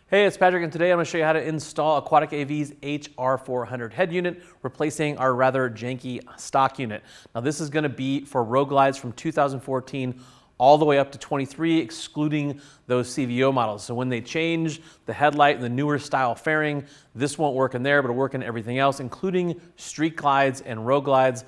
Hey, it's Patrick, and today I'm going to show you how to install Aquatic AV's HR400 head unit, replacing our rather janky stock unit. Now this is going to be for road glides from 2014 all the way up to 23, excluding those CVO models. So when they change the headlight and the newer style fairing, this won't work in there, but it'll work in everything else, including street glides and road glides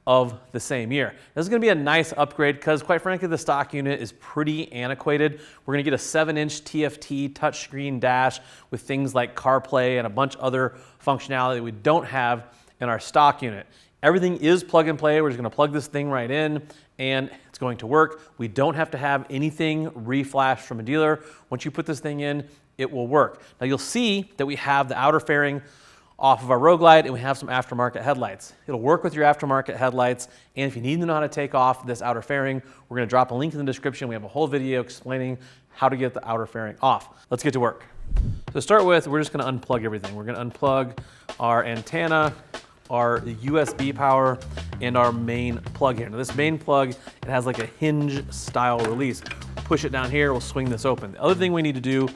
of the same year. This is going to be a nice upgrade because, quite frankly, the stock unit is pretty antiquated. We're going to get a 7-inch TFT touchscreen dash with things like CarPlay and a bunch of other functionality that we don't have in our stock unit. Everything is plug and play. We're just going to plug this thing right in and it's going to work. We don't have to have anything reflashed from a dealer. Once you put this thing in, it will work. Now you'll see that we have the outer fairing off of our road glide, and we have some aftermarket headlights. It'll work with your aftermarket headlights, and if you need to know how to take off this outer fairing, we're going to drop a link in the description. We have a whole video explaining how to get the outer fairing off. Let's get to work. So to start with, we're just going to unplug everything. We're going to unplug our antenna, our USB power, and our main plug here. Now this main plug, it has like a hinge style release. Push it down here, we'll swing this open. The other thing we need to do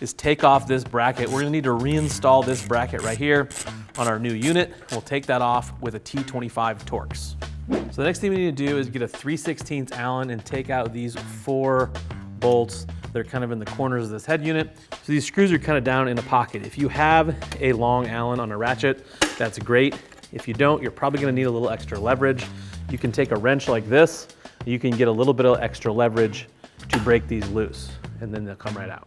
is take off this bracket. We're gonna need to reinstall this bracket right here on our new unit. We'll take that off with a T25 Torx. So the next thing we need to do is get a 3/16 Allen and take out these 4 bolts. They're kind of in the corners of this head unit. So these screws are kind of down in a pocket. If you have a long Allen on a ratchet, that's great. If you don't, you're probably gonna need a little extra leverage. You can take a wrench like this. You can get a little bit of extra leverage to break these loose, and then they'll come right out.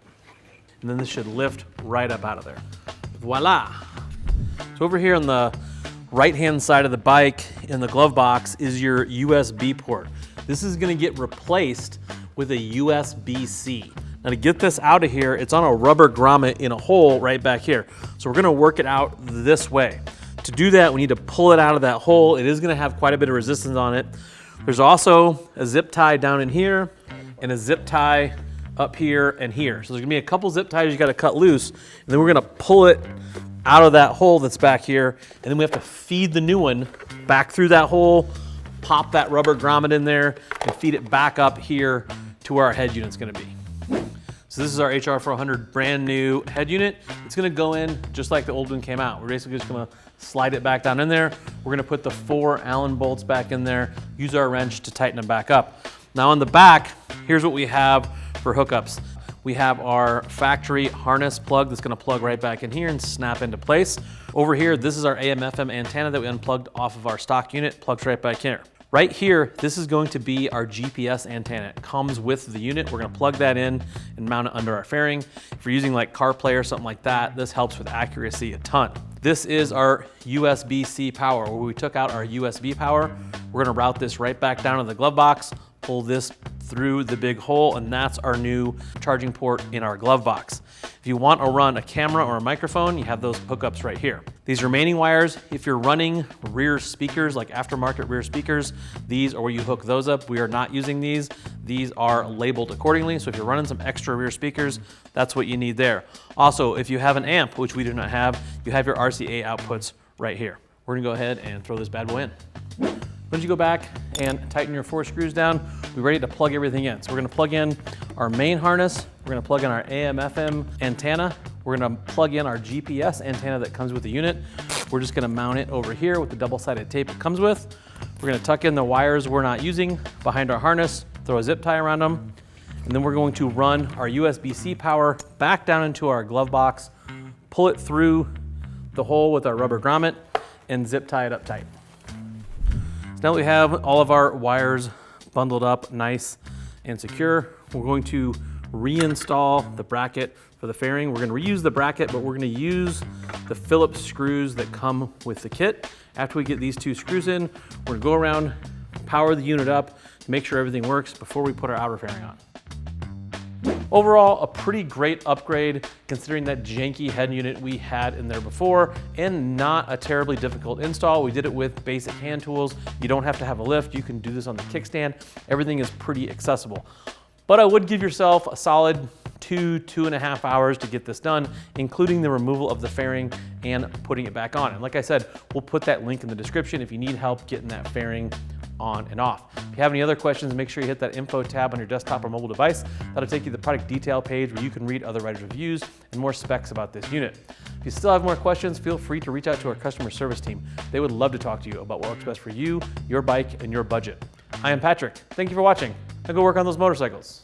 And then this should lift right up out of there. Voila. So over here on the right-hand side of the bike in the glove box is your USB port. This is gonna get replaced with a USB-C. Now to get this out of here, it's on a rubber grommet in a hole right back here. So we're gonna work it out this way. To do that, we need to pull it out of that hole. It is gonna have quite a bit of resistance on it. There's also a zip tie down in here and a zip tie up here and here. So there's gonna be a couple zip ties you gotta cut loose, and then we're gonna pull it out of that hole that's back here, and then we have to feed the new one back through that hole, pop that rubber grommet in there, and feed it back up here to where our head unit's gonna be. So this is our HR400 brand new head unit. It's gonna go in just like the old one came out. We're basically just gonna slide it back down in there. We're gonna put the 4 Allen bolts back in there, use our wrench to tighten them back up. Now on the back, here's what we have for hookups. We have our factory harness plug that's gonna plug right back in here and snap into place. Over here, this is our AM/FM antenna that we unplugged off of our stock unit, plugs right back here. Right here, this is going to be our GPS antenna. It comes with the unit. We're gonna plug that in and mount it under our fairing. If you're using like CarPlay or something like that, this helps with accuracy a ton. This is our USB-C power, where we took out our USB power. We're gonna route this right back down to the glove box, pull this through the big hole, and that's our new charging port in our glove box. If you want to run a camera or a microphone, you have those hookups right here. These remaining wires, if you're running rear speakers, like aftermarket rear speakers, these are where you hook those up. We are not using these. These are labeled accordingly, so if you're running some extra rear speakers, that's what you need there. Also, if you have an amp, which we do not have, you have your RCA outputs right here. We're gonna go ahead and throw this bad boy in. Once you go back and tighten your 4 screws down, we're ready to plug everything in. So we're gonna plug in our main harness, we're gonna plug in our AM/FM antenna, we're gonna plug in our GPS antenna that comes with the unit. We're just gonna mount it over here with the double-sided tape it comes with. We're gonna tuck in the wires we're not using behind our harness, throw a zip tie around them, and then we're going to run our USB-C power back down into our glove box, pull it through the hole with our rubber grommet, and zip tie it up tight. Now that we have all of our wires bundled up nice and secure, we're going to reinstall the bracket for the fairing. We're gonna reuse the bracket, but we're gonna use the Phillips screws that come with the kit. After we get these 2 screws in, we're gonna go around, power the unit up to make sure everything works before we put our outer fairing on. Overall, a pretty great upgrade considering that janky head unit we had in there before, and not a terribly difficult install. We did it with basic hand tools. You don't have to have a lift. You can do this on the kickstand. Everything is pretty accessible. But I would give yourself a solid 2.5 hours to get this done, including the removal of the fairing and putting it back on. And like I said, we'll put that link in the description if you need help getting that fairing on and off. If you have any other questions, make sure you hit that info tab on your desktop or mobile device. That'll take you to the product detail page where you can read other riders' reviews and more specs about this unit. If you still have more questions, feel free to reach out to our customer service team. They would love to talk to you about what works best for you, your bike, and your budget. I am Patrick. Thank you for watching. Now go work on those motorcycles.